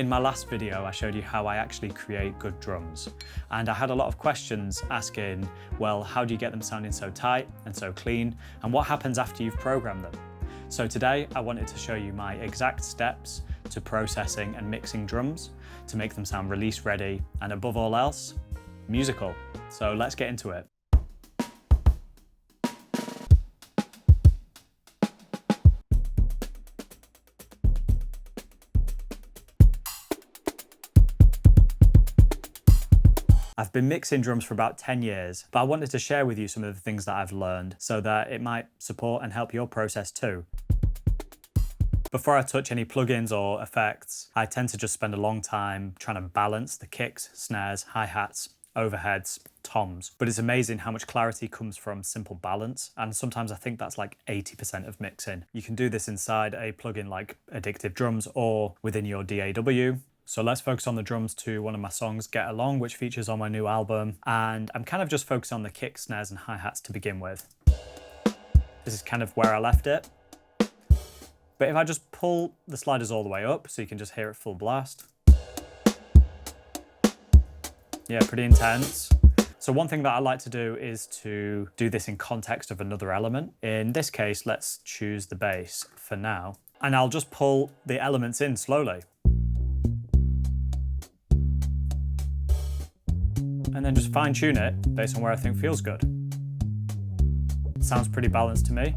In my last video, I showed you how I actually create good drums. And I had a lot of questions asking, well, how do you get them sounding so tight and so clean? And what happens after you've programmed them? So today, I wanted to show you my exact steps to processing and mixing drums to make them sound release ready and above all else, musical. So let's get into it. I've been mixing drums for about 10 years, but I wanted to share with you some of the things that I've learned so that it might support and help your process too. Before I touch any plugins or effects, I tend to just spend a long time trying to balance the kicks, snares, hi-hats, overheads, toms. But it's amazing how much clarity comes from simple balance, and sometimes I think that's like 80% of mixing. You can do this inside a plugin like Addictive Drums or within your DAW. So let's focus on the drums to one of my songs, Get Along, which features on my new album. And I'm kind of just focusing on the kick, snares and hi-hats to begin with. This is kind of where I left it. But if I just pull the sliders all the way up so you can just hear it full blast. Yeah, pretty intense. So one thing that I like to do is to do this in context of another element. In this case, let's choose the bass for now. And I'll just pull the elements in slowly. And then just fine tune it based on where I think feels good. Sounds pretty balanced to me.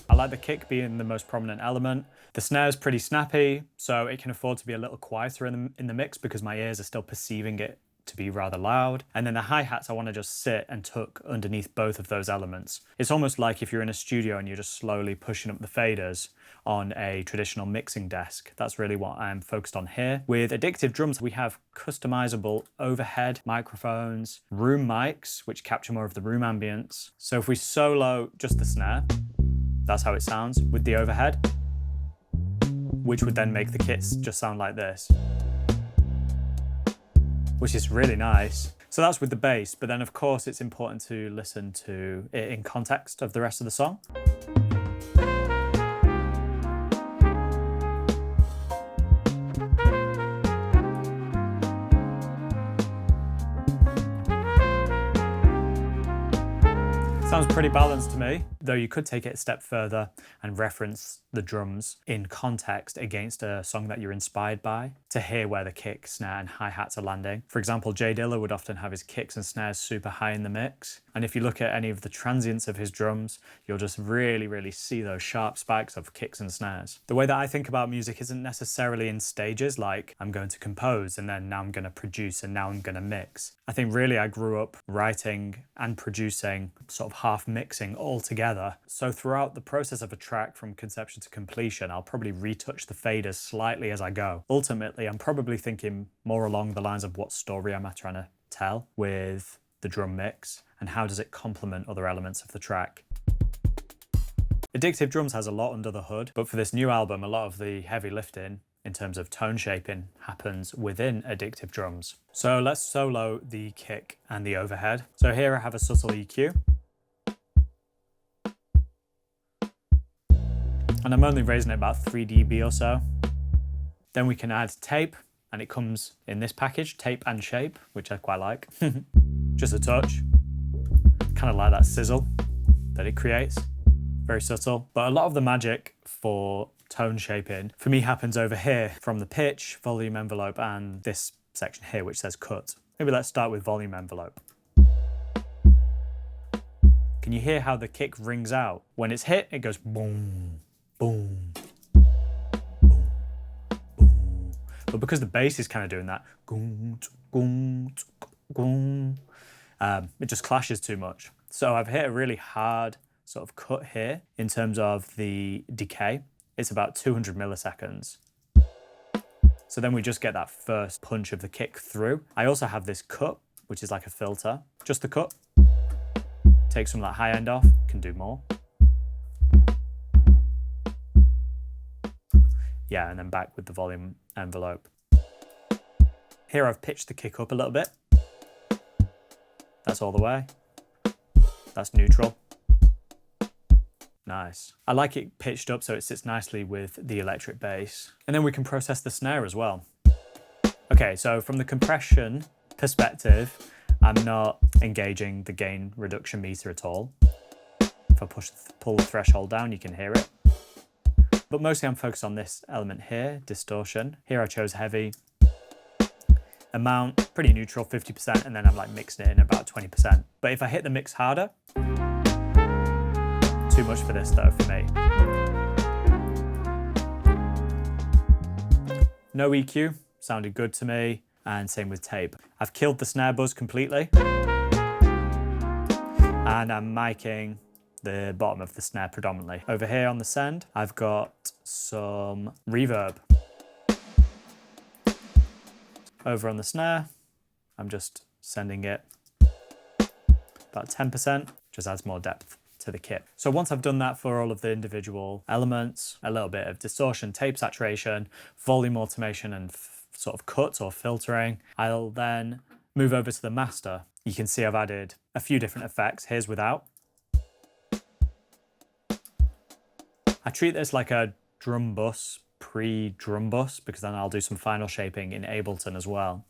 I like the kick being the most prominent element. The snare's pretty snappy, so it can afford to be a little quieter in the mix because my ears are still perceiving it to be rather loud. And then the hi-hats, I want to just sit and tuck underneath both of those elements. It's almost like if you're in a studio and you're just slowly pushing up the faders on a traditional mixing desk. That's really what I'm focused on here. With Addictive Drums, we have customizable overhead microphones, room mics, which capture more of the room ambience. So if we solo just the snare, that's how it sounds with the overhead, which would then make the kits just sound like this, which is really nice. So that's with the bass, but then of course it's important to listen to it in context of the rest of the song. Sounds pretty balanced to me, though you could take it a step further and reference the drums in context against a song that you're inspired by to hear where the kick, snare and hi-hats are landing. For example, Jay Dilla would often have his kicks and snares super high in the mix. And if you look at any of the transients of his drums, you'll just really see those sharp spikes of kicks and snares. The way that I think about music isn't necessarily in stages like I'm going to compose and then now I'm going to produce and now I'm going to mix. I think really I grew up writing and producing, sort of half mixing all together. So throughout the process of a track from conception to completion, I'll probably retouch the faders slightly as I go. Ultimately, I'm probably thinking more along the lines of what story am I trying to tell with the drum mix and how does it complement other elements of the track. Addictive Drums has a lot under the hood, but for this new album, a lot of the heavy lifting in terms of tone shaping happens within Addictive Drums. So let's solo the kick and the overhead. So here I have a subtle EQ. And I'm only raising it about 3 dB or so. Then we can add tape, and it comes in this package, tape and shape, which I quite like. Just a touch. Kind of like that sizzle that it creates. Very subtle. But a lot of the magic for tone shaping for me happens over here from the pitch, volume envelope, and this section here which says cut. Maybe let's start with volume envelope. Can you hear how the kick rings out? When it's hit, it goes boom, boom, boom, boom. But because the bass is kind of doing that, it just clashes too much. So I've hit a really hard sort of cut here in terms of the decay. It's about 200 milliseconds. So then we just get that first punch of the kick through. I also have this cut, which is like a filter. Just the cut. Take some of that high end off, can do more. Yeah, and then back with the volume envelope. Here I've pitched the kick up a little bit. That's all the way. That's neutral. Nice. I like it pitched up so it sits nicely with the electric bass. And then we can process the snare as well. Okay, so from the compression perspective, I'm not engaging the gain reduction meter at all. If I pull the threshold down, you can hear it. But mostly I'm focused on this element here, distortion. Here I chose heavy. Amount, pretty neutral, 50%, and then I'm like mixing it in about 20%. But if I hit the mix harder, too much for this though, for me. No EQ, sounded good to me, and same with tape. I've killed the snare buzz completely, and I'm miking the bottom of the snare predominantly. Over here on the send, I've got some reverb. Over on the snare, I'm just sending it about 10%, just adds more depth to the kit. So once I've done that for all of the individual elements, a little bit of distortion, tape saturation, volume automation, and sort of cuts or filtering, I'll then move over to the master. You can see I've added a few different effects. Here's without. I treat this like a drum bus, pre-drum bus, because then I'll do some final shaping in Ableton as well.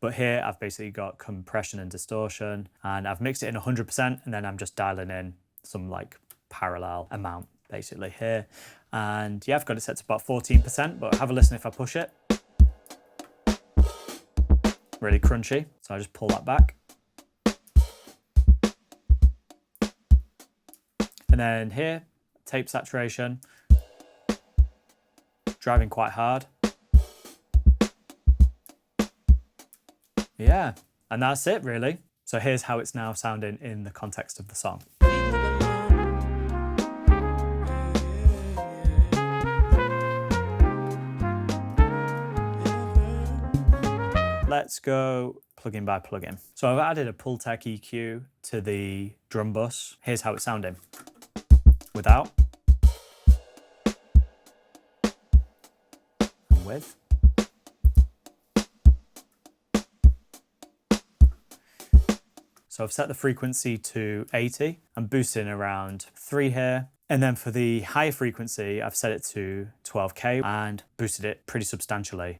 But here I've basically got compression and distortion, and I've mixed it in 100%, and then I'm just dialing in some like parallel amount basically here. And yeah, I've got it set to about 14%, but have a listen if I push it. Really crunchy, so I just pull that back. And then here, tape saturation, driving quite hard. Yeah, and that's it really. So here's how it's now sounding in the context of the song. Let's go plugin by plugin. So I've added a Pultec EQ to the drum bus. Here's how it's sounding. Without. And with. So I've set the frequency to 80. I'm boosting around 3 here. And then for the higher frequency, I've set it to 12K and boosted it pretty substantially.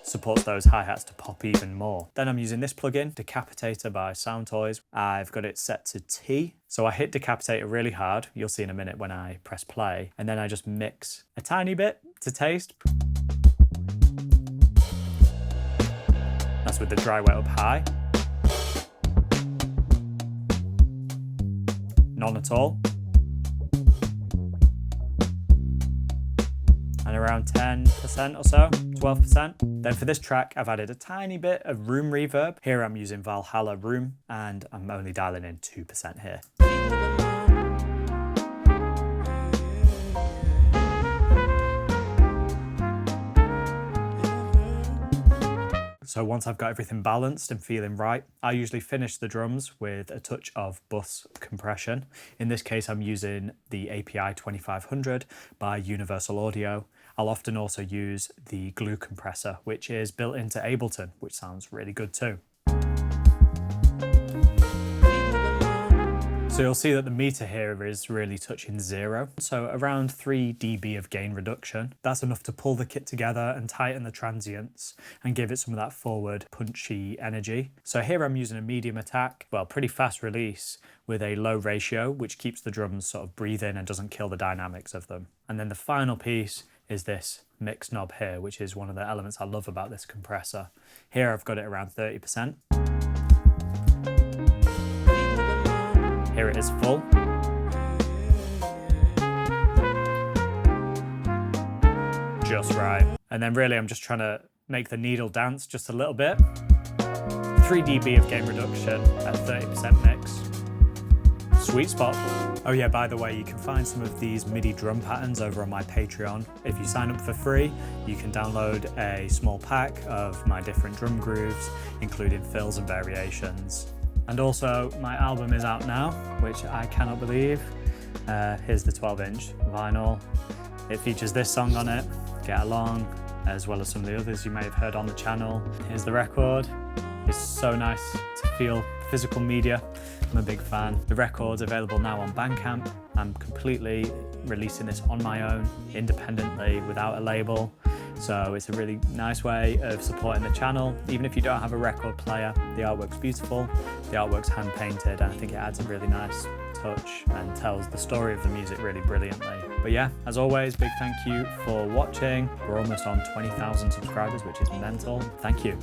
Supports those hi-hats to pop even more. Then I'm using this plugin, Decapitator by Soundtoys. I've got it set to T. So I hit Decapitator really hard. You'll see in a minute when I press play. And then I just mix a tiny bit to taste. That's with the dry wet up high. None at all. And around 10% or so, 12%. Then for this track, I've added a tiny bit of room reverb. Here I'm using Valhalla Room, and I'm only dialing in 2% here. So once I've got everything balanced and feeling right, I usually finish the drums with a touch of bus compression. In this case, I'm using the API 2500 by Universal Audio. I'll often also use the glue compressor, which is built into Ableton, which sounds really good too. So you'll see that the meter here is really touching 0. So around 3 dB of gain reduction. That's enough to pull the kit together and tighten the transients and give it some of that forward punchy energy. So here I'm using a medium attack, well, pretty fast release with a low ratio, which keeps the drums sort of breathing and doesn't kill the dynamics of them. And then the final piece is this mix knob here, which is one of the elements I love about this compressor. Here I've got it around 30%. Here it is full. Just right. And then really I'm just trying to make the needle dance just a little bit. 3 dB of gain reduction at 30% mix. Sweet spot. Oh yeah, by the way, you can find some of these MIDI drum patterns over on my Patreon. If you sign up for free, you can download a small pack of my different drum grooves, including fills and variations. And also, my album is out now, which I cannot believe. Here's the 12-inch vinyl. It features this song on it, Get Along, as well as some of the others you may have heard on the channel. Here's the record. It's so nice to feel physical media. I'm a big fan. The record's available now on Bandcamp. I'm completely releasing this on my own, independently, without a label. So it's a really nice way of supporting the channel. Even if you don't have a record player, the artwork's beautiful, the artwork's hand painted, and I think it adds a really nice touch and tells the story of the music really brilliantly. But yeah, as always, big thank you for watching. We're almost on 20,000 subscribers, which is mental. Thank you.